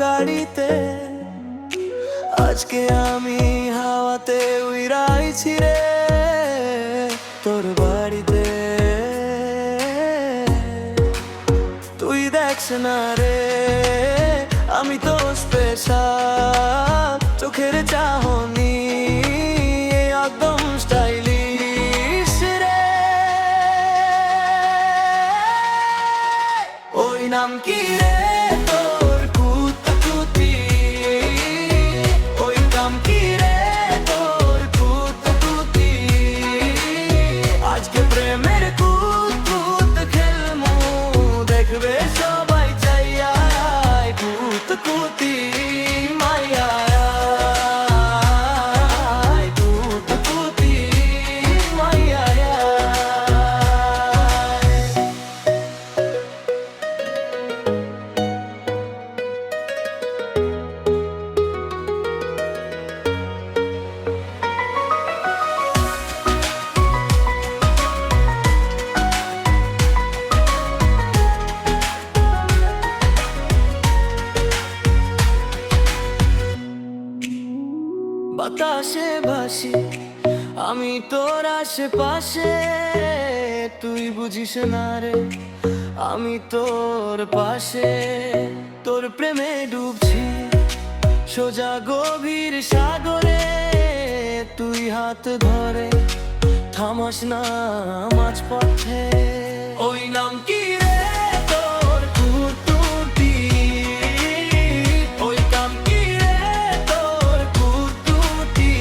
গাড়িতে। আজকে আমি হাওয়াতে উড়াইছি রে তোর বাড়িতে। তুই দেখছ না রে আমি তো স্পেশাল, চোখের চাহনি একদম স্টাইলিশ রে। ওই নাম কি রে তোর কুতকুতি, ওই নাম কি রে তোর কুতকুতি। আজকে প্রেমের কুতকুত খেলমু, দেখবে সবাই চাইয়া কুতকুতি মাইয়া। বাতাসে ভাসি আমি তোর আশেপাশে, তুই বুঝিস না রে আমি তোর পাশে। তোর প্রেমে ডুবছি সোজা গভীর সাগরে, তুই হাত ধরে থামাস না মাঝপথে। ওই নাম কি রে তোর কুতকুতি, ওই নাম কি রে তোর কুতকুতি।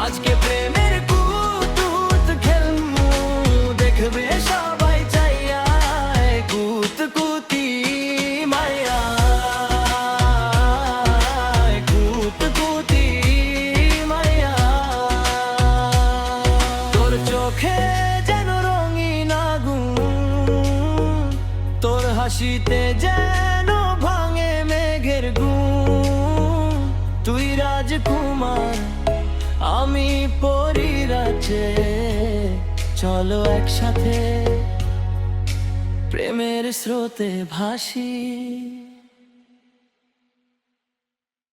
আজকে প্রেমের কুতকুত খেলমু, দেখবে সবাই চাইয়া কুতকুতি মাইয়া। কুতকুতি মাইয়া। তোর চোখে যেন রঙিন আগুন, তোর হাসিতে যেন ভাঙে মেঘের গুণ। তুই রাজকুমার আমি পরিরাজে, চলো একসাথে প্রেমের স্রোতে ভাসি।